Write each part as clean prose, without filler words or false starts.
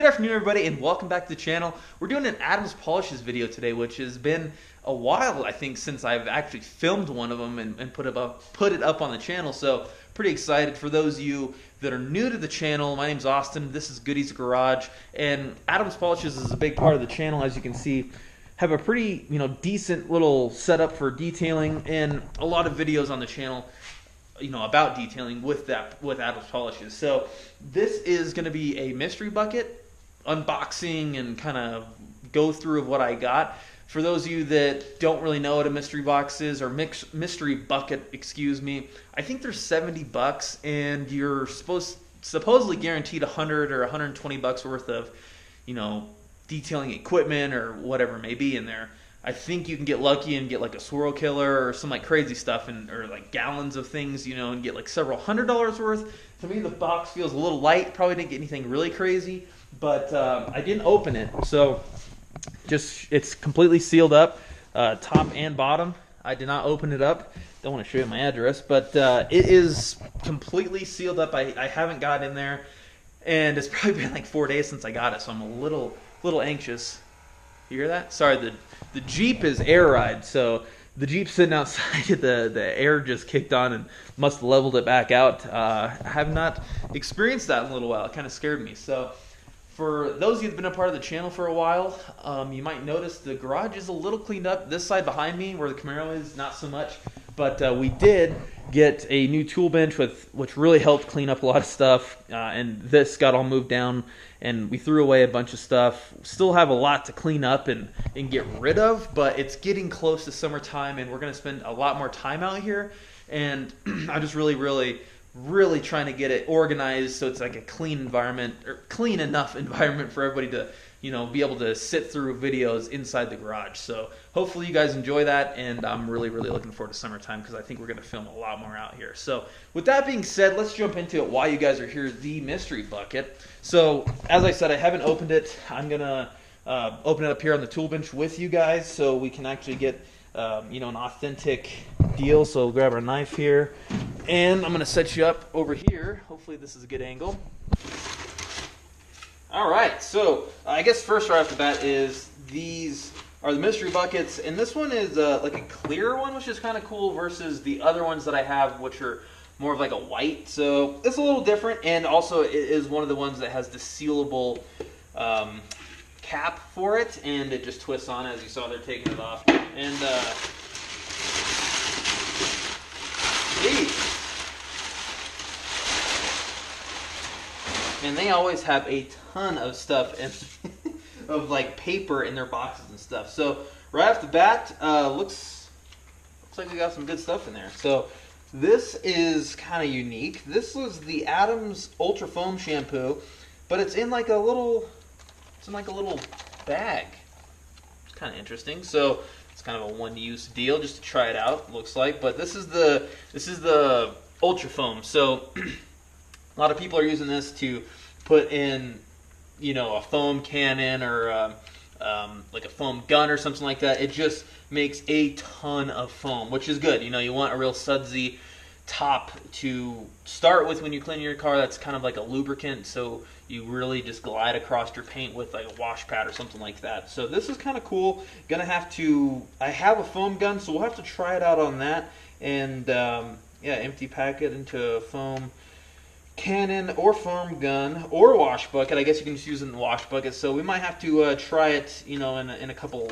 Good afternoon, everybody, and welcome back to the channel. We're doing an Adams Polishes video today, which has been a while, I think, since I've actually filmed one of them and put it up on the channel. So pretty excited. For those of you that are new to the channel, my name's Austin. This is Goody's Garage, and Adams Polishes is a big part of the channel. As you can see, have a pretty decent little setup for detailing, and a lot of videos on the channel about detailing with Adams Polishes. So this is going to be a mystery bucket unboxing and kind of go through of what I got. For those of you that don't really know what a mystery box is, or mystery bucket, excuse me, I think they're $70, and you're supposedly guaranteed 100 or 120 bucks worth of detailing equipment or whatever may be in there. I think you can get lucky and get like a swirl killer or some like crazy stuff, or like gallons of things, and get like several $100s worth. To me, the box feels a little light. Probably didn't get anything really crazy, but I didn't open it, so it's completely sealed up, top and bottom. I did not open it up. Don't want to show you my address, but it is completely sealed up. I haven't got in there, and it's probably been like 4 days since I got it, so I'm a little anxious. You hear that? Sorry, the Jeep is air ride, so the Jeep's sitting outside, the air just kicked on and must have leveled it back out. I have not experienced that in a little while. It kind of scared me. So for those of you that have been a part of the channel for a while, you might notice the garage is a little cleaned up. This side behind me, where the Camaro is, not so much. But we did get a new tool bench, which really helped clean up a lot of stuff. And this got all moved down, and we threw away a bunch of stuff. Still have a lot to clean up and get rid of, but it's getting close to summertime, and we're going to spend a lot more time out here. And I'm just really trying to get it organized so it's like a clean environment, or clean enough environment for everybody to be able to sit through videos inside the garage. So hopefully you guys enjoy that, and I'm really looking forward to summertime because I think we're going to film a lot more out here. So with that being said, let's jump into it. Why you guys are here, the mystery bucket. So as I said, I haven't opened it. I'm gonna open it up here on the tool bench with you guys so we can actually get an authentic deal. So we'll grab our knife here, and I'm gonna set you up over here. Hopefully this is a good angle. All right, so I guess first right off the bat is these are the mystery buckets, and this one is like a clear one, which is kind of cool, versus the other ones that I have, which are more of like a white. So it's a little different, and also it is one of the ones that has the sealable cap for it, and it just twists on. As you saw, they're taking it off, and and they always have a ton of stuff and of like paper in their boxes and stuff. So right off the bat, looks like we got some good stuff in there. So this is kind of unique. This was the Adams Ultra Foam shampoo, but it's in like a little bag. It's kind of interesting. So it's kind of a one-use deal just to try it out, looks like. But this is the Ultra Foam. So a lot of people are using this to put in, a foam cannon or like a foam gun or something like that. It just makes a ton of foam, which is good. You want a real sudsy top to start with when you clean your car. That's kind of like a lubricant, so you really just glide across your paint with like a wash pad or something like that. So this is kind of cool. I have a foam gun, so we'll have to try it out on that. And empty packet into a foam cannon or foam gun or wash bucket. I guess you can just use it in the wash bucket. So we might have to try it, in a couple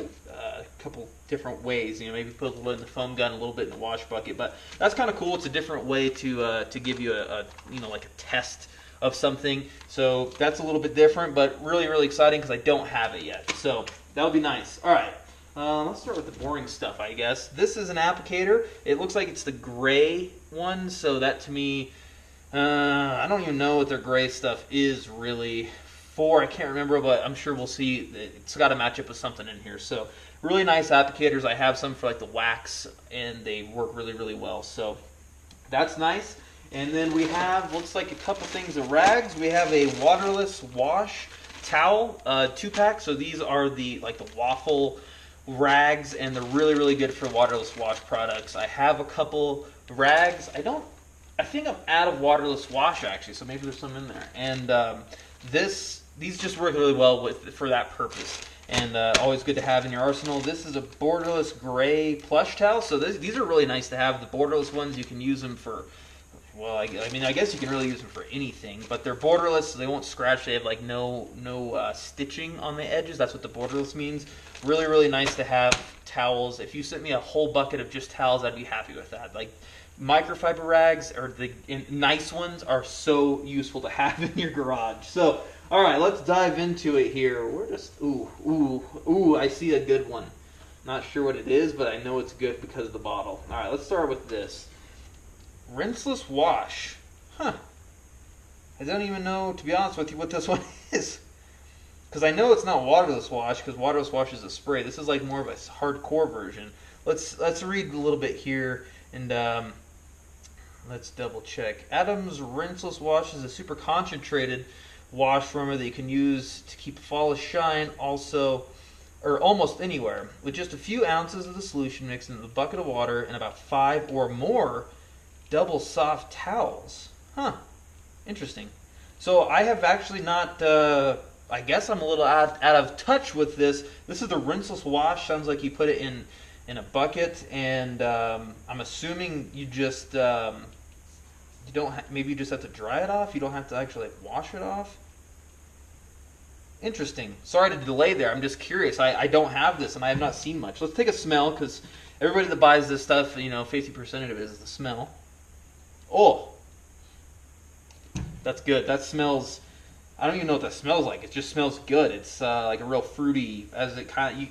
different ways. Maybe put a little in the foam gun, a little bit in the wash bucket. But that's kind of cool. It's a different way to give you a like a test of something. So that's a little bit different, but really exciting because I don't have it yet. So that would be nice. All right. Let's start with the boring stuff, I guess. This is an applicator. It looks like it's the gray one, so that to me, I don't even know what their gray stuff is really for. I can't remember, but I'm sure we'll see. It's got to match up with something in here. So really nice applicators. I have some for like the wax, and they work really well. So that's nice. And then we have, looks like a couple things of rags. We have a waterless wash towel, 2-pack. So these are the waffle rags, and they're really good for waterless wash products. I have a couple rags. I think I'm out of waterless wash actually, so maybe there's some in there. And this these just work really well for that purpose. And always good to have in your arsenal. This is a borderless gray plush towel. So these are really nice to have. The borderless ones, you can use them for, well, I mean, I guess you can really use them for anything. But they're borderless, so they won't scratch. They have like no stitching on the edges. That's what the borderless means. Really, really nice to have towels. If you sent me a whole bucket of just towels, I'd be happy with that. Like microfiber rags, or the nice ones, are so useful to have in your garage. So, all right, let's dive into it here. We're just, ooh, I see a good one. Not sure what it is, but I know it's good because of the bottle. All right, let's start with this. Rinseless wash. Huh. I don't even know, to be honest with you, what this one is. Because I know it's not waterless wash, because waterless wash is a spray. This is like more of a hardcore version. Let's read a little bit here, and let's double check. Adams Rinseless Wash is a super concentrated wash remedy that you can use to keep flawless shine also, or almost anywhere. With just a few ounces of the solution mixed into a bucket of water and about 5 or more double soft towels. Huh. Interesting. So I have actually not, I guess I'm a little out of touch with this. This is the Rinseless Wash. Sounds like you put it in a bucket, and I'm assuming you just, you don't maybe you just have to dry it off. You don't have to actually like wash it off. Interesting. Sorry to delay there. I'm just curious. I don't have this, and I have not seen much. Let's take a smell, because everybody that buys this stuff, 50% of it is the smell. Oh, that's good. That smells. I don't even know what that smells like. It just smells good. It's like a real fruity,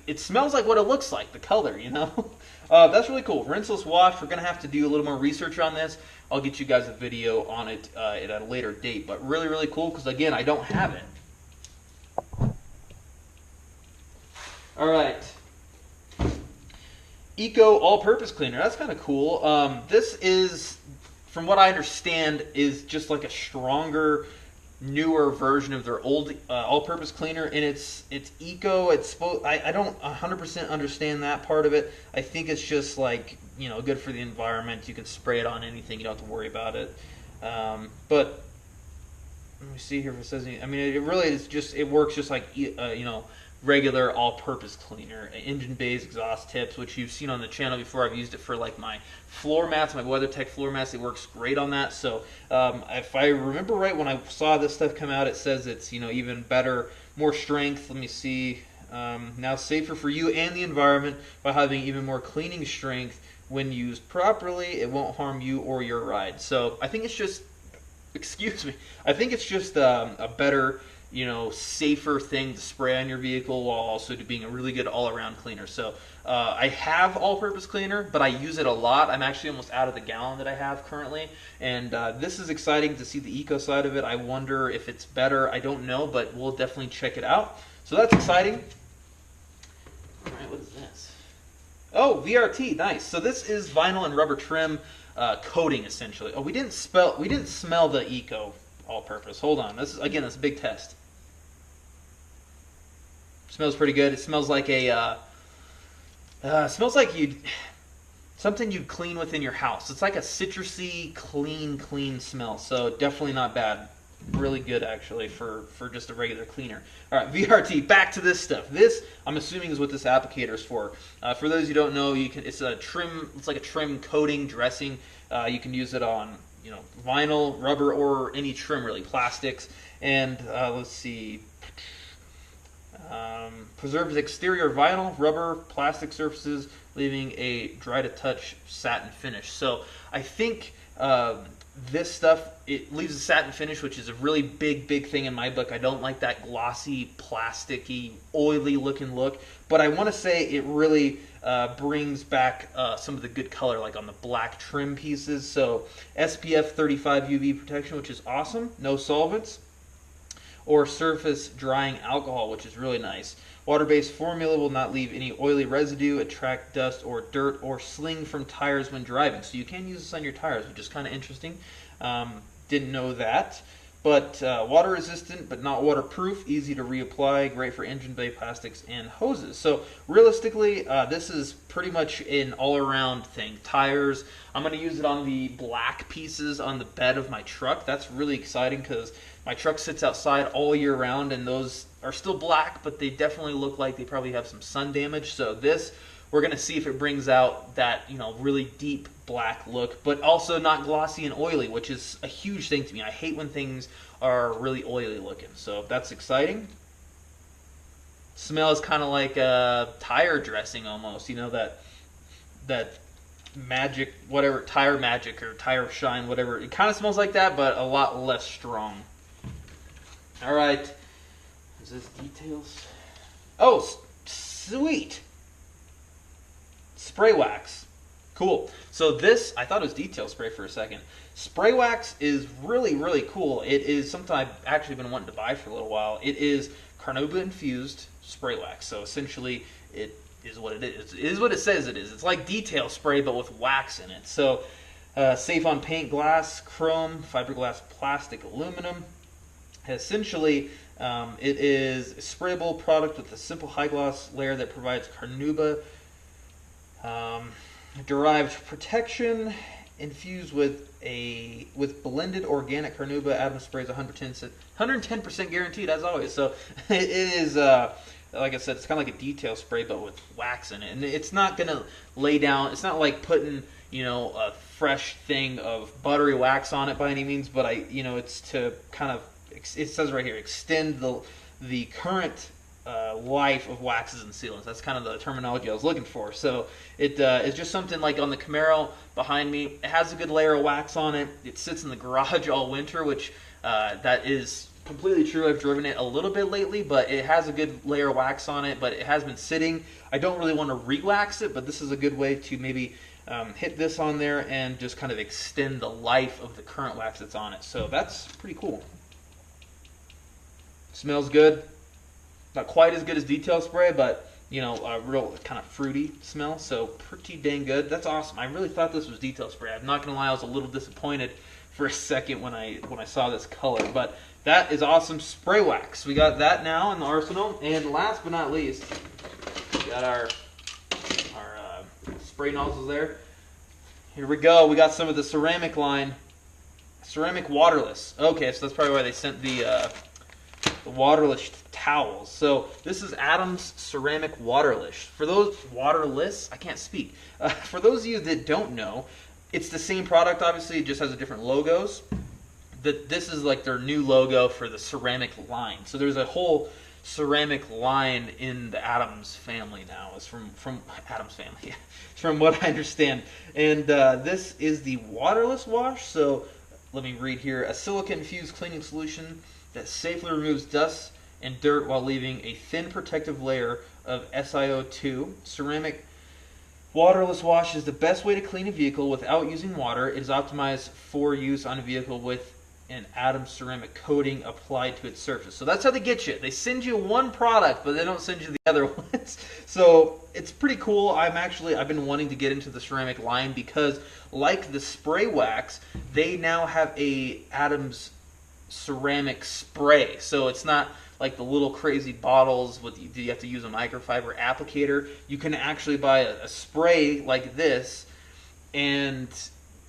it smells like what it looks like, the color, That's really cool. Rinseless wash. We're going to have to do a little more research on this. I'll get you guys a video on it at a later date. But really, really cool, because, again, I don't have it. All right. Eco All-Purpose Cleaner. That's kind of cool. This is, from what I understand, is just like a stronger, newer version of their old all-purpose cleaner, and it's eco. I don't 100% understand that part of it. I think it's just like, good for the environment. You can spray it on anything. You don't have to worry about it. But let me see here if it says anything. I mean, it really is just, it works just like regular all-purpose cleaner. Engine bays, exhaust tips, which you've seen on the channel before. I've used it for like my floor mats, my WeatherTech floor mats. It works great on that. So if I remember right, when I saw this stuff come out, it says it's even better, more strength. Let me see. Now safer for you and the environment by having even more cleaning strength when used properly. It won't harm you or your ride. So I think it's just, I think it's just a better, safer thing to spray on your vehicle, while also being a really good all-around cleaner. So I have all-purpose cleaner, but I use it a lot. I'm actually almost out of the gallon that I have currently, and this is exciting to see the eco side of it. I wonder if it's better. I don't know, but we'll definitely check it out. So that's exciting. All right, what is this? Oh, VRT, nice. So this is vinyl and rubber trim coating, essentially. Oh, we didn't smell the eco all-purpose. Hold on. This is a big test. Smells pretty good. It smells like something you'd clean within your house. It's like a citrusy, clean smell. So definitely not bad. Really good, actually, for just a regular cleaner. All right, VRT. Back to this stuff. This, I'm assuming, is what this applicator is for. For those who don't know, it's a trim. It's like a trim coating dressing. You can use it on vinyl, rubber, or any trim, really, plastics. And let's see. Preserves exterior vinyl, rubber, plastic surfaces, leaving a dry-to-touch satin finish. So I think this stuff, it leaves a satin finish, which is a really big thing in my book. I don't like that glossy, plasticky, oily-looking look. But I want to say it really brings back some of the good color, like on the black trim pieces. So SPF 35 UV protection, which is awesome. No solvents. Or surface drying alcohol, which is really nice. Water-based formula will not leave any oily residue, attract dust or dirt, or sling from tires when driving. So you can use this on your tires, which is kind of interesting. Didn't know that. but water resistant, but not waterproof, easy to reapply, great for engine bay plastics and hoses. So realistically, this is pretty much an all-around thing. Tires, I'm going to use it on the black pieces on the bed of my truck. That's really exciting because my truck sits outside all year round, and those are still black, but they definitely look like they probably have some sun damage. So this, we're going to see if it brings out that, you know, really deep black look, but also not glossy and oily, which is a huge thing to me. I hate when things are really oily looking. So that's exciting. Smells kind of like tire dressing almost, you know, that magic, whatever, tire magic or tire shine, whatever. It kind of smells like that, but a lot less strong. All right. Is this details? Oh, sweet. Spray wax. Cool. So this, I thought it was detail spray for a second. Spray wax is really, really cool. It is something I've actually been wanting to buy for a little while. It is carnauba infused spray wax. So essentially, it is what it is. It is what it says it is. It's like detail spray, but with wax in it. So safe on paint, glass, chrome, fiberglass, plastic, aluminum. Essentially, it is a sprayable product with a simple high gloss layer that provides carnauba derived protection, infused with blended organic carnauba. Adams sprays 110% guaranteed, as always. So it is, like I said, it's kind of like a detail spray, but with wax in it. And it's not gonna lay down. It's not like putting, you know, a fresh thing of buttery wax on it by any means. But it's to kind of, it says right here, extend the current life of waxes and sealants. That's kind of the terminology I was looking for. So it is just something like on the Camaro behind me. It has a good layer of wax on it. It sits in the garage all winter, which that is completely true. I've driven it a little bit lately, but it has a good layer of wax on it, but it has been sitting. I don't really want to re-wax it, but this is a good way to maybe hit this on there and just kind of extend the life of the current wax that's on it. So that's pretty cool. Smells good. Not quite as good as detail spray, but a real kind of fruity smell. So pretty dang good. That's awesome. I really thought this was detail spray. I'm not gonna lie, I was a little disappointed for a second when I saw this color, but that is awesome. Spray wax. We got that now in the arsenal. And last but not least, we got our spray nozzles there. Here we go. We got some of the ceramic line. Ceramic waterless. Okay, so that's probably why they sent the waterless towels. So this is Adams Ceramic Waterless. For those waterless, I can't speak. For those of you that don't know, it's the same product. Obviously, it just has a different logos. This is like their new logo for the ceramic line. So there's a whole ceramic line in the Adams family now. It's from Adams family, from what I understand. And this is the waterless wash. So let me read here: a silica-infused cleaning solution that safely removes dust and dirt while leaving a thin protective layer of SiO2. Ceramic waterless wash is the best way to clean a vehicle without using water. It is optimized for use on a vehicle with an Adams ceramic coating applied to its surface. So that's how they get you. They send you one product, but they don't send you the other ones. So it's pretty cool. I've been wanting to get into the ceramic line because, like the spray wax, they now have a Adams ceramic spray. So it's not like the little crazy bottles with you have to use a microfiber applicator. You can actually buy a spray like this and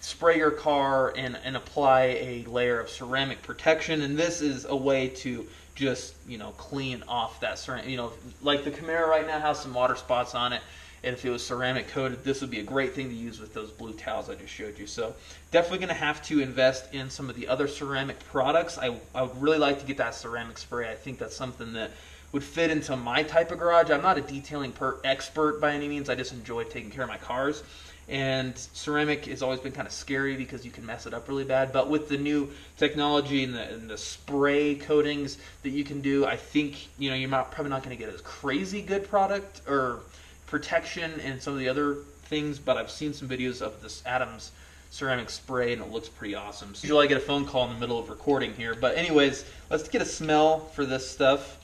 spray your car and apply a layer of ceramic protection. And this is a way to just clean off that ceramic. Like the Camaro right now has some water spots on it, and if it was ceramic coated, this would be a great thing to use with those blue towels I just showed you. So definitely going to have to invest in some of the other ceramic products. I would really like to get that ceramic spray. I think that's something that would fit into my type of garage. I'm not a detailing expert by any means. I just enjoy taking care of my cars. And ceramic has always been kind of scary because you can mess it up really bad. But with the new technology and the spray coatings that you can do, I think you're probably not going to get a crazy good product or protection and some of the other things, but I've seen some videos of this Adams ceramic spray and it looks pretty awesome. So usually I get a phone call in the middle of recording here, but anyways, let's get a smell for this stuff.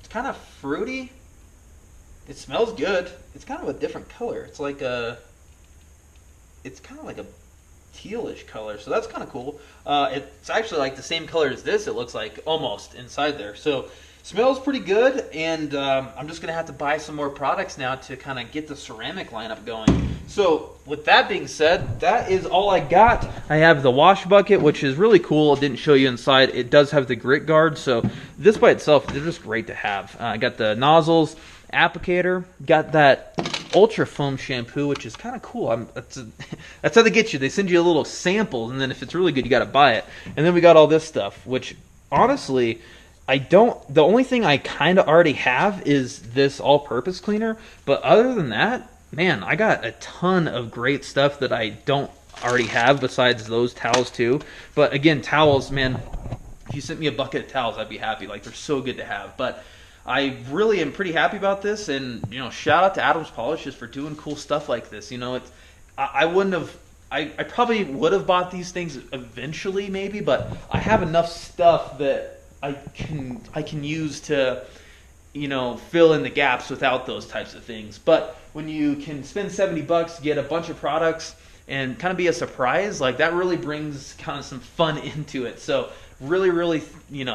It's kind of fruity. It smells good. It's kind of a different color. It's kind of like a tealish color, so that's kind of cool. It's actually like the same color as this, it looks like, almost, inside there. So smells pretty good, and I'm just going to have to buy some more products now to kind of get the ceramic lineup going. So with that being said, that is all I got. I have the wash bucket, which is really cool. It didn't show you inside. It does have the grit guard, so this by itself, they're just great to have. I got the nozzles, applicator, got that ultra foam shampoo, which is kind of cool. That's how they get you. They send you a little sample, and then if it's really good, you got to buy it. And then we got all this stuff, which honestly, the only thing I kind of already have is this all-purpose cleaner, but other than that, man, I got a ton of great stuff that I don't already have besides those towels too. But again, towels, man, if you sent me a bucket of towels, I'd be happy. Like, they're so good to have. But I really am pretty happy about this, and shout out to Adams Polishes for doing cool stuff like this. I wouldn't have. I probably would have bought these things eventually, maybe, but I have enough stuff that I can use to fill in the gaps without those types of things. But when you can spend $70 to get a bunch of products and kind of be a surprise, like, that really brings kind of some fun into it. So really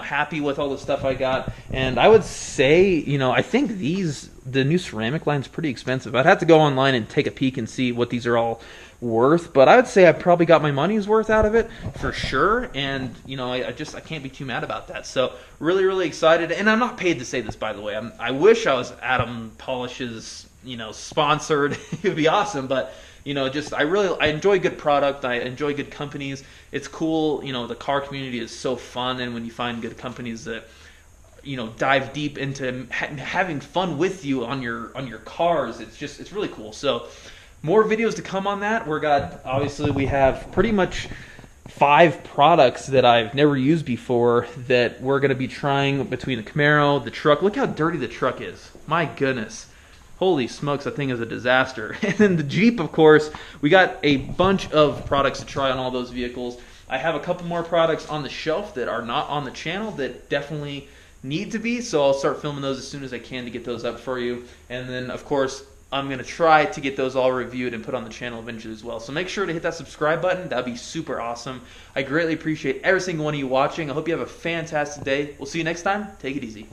happy with all the stuff I got. And I would say, I think the new ceramic line's pretty expensive. I'd have to go online and take a peek and see what these are all worth, but I would say I probably got my money's worth out of it for sure. And I can't be too mad about that. So really excited. And I'm not paid to say this, by the way. I wish I was Adam Polishes sponsored. It would be awesome, but I enjoy good product. I enjoy good companies. It's cool. The car community is so fun, and when you find good companies that dive deep into having fun with you on your cars, it's really cool. So more videos to come on that. Obviously we have pretty much 5 products that I've never used before that we're going to be trying between the Camaro, the truck. Look how dirty the truck is. My goodness. Holy smokes, that thing is a disaster. And then the Jeep, of course, we got a bunch of products to try on all those vehicles. I have a couple more products on the shelf that are not on the channel that definitely need to be, so I'll start filming those as soon as I can to get those up for you. And then, of course, I'm going to try to get those all reviewed and put on the channel eventually as well. So make sure to hit that subscribe button. That would be super awesome. I greatly appreciate every single one of you watching. I hope you have a fantastic day. We'll see you next time. Take it easy.